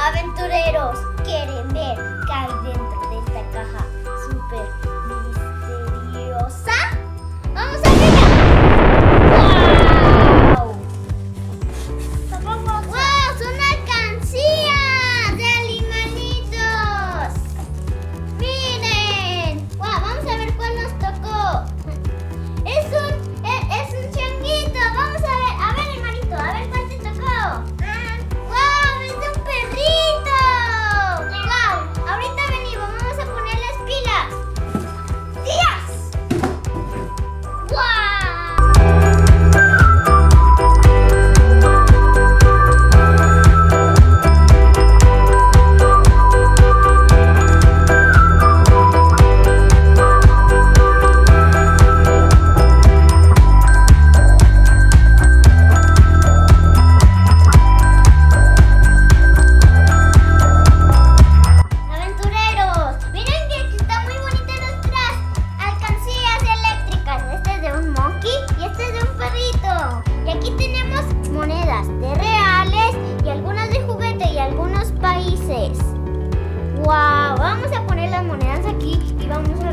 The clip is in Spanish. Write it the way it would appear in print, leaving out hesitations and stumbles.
Aventureros, ¿quieren ver qué hay dentro de esta caja súper misteriosa? ¡Vamos a verla! ¡Wow! ¡Wow! ¡Son alcancías de animalitos! ¡Miren! ¡Wow! Vamos a ver cuál nos tocó. Es un changuito. Vamos a ver, hermanito, a ver cuál te tocó. ¡Wow! ¡Es un perrito! ¡Wow! Ahorita venimos, vamos a poner las pilas. ¡Días! Aventureros, miren que aquí están muy bonitas nuestras alcancías eléctricas. Este es de un monkey y este es de un perrito. Y aquí tenemos monedas de reales y algunas de juguete y algunos países. Wow, vamos a poner las monedas aquí y vamos a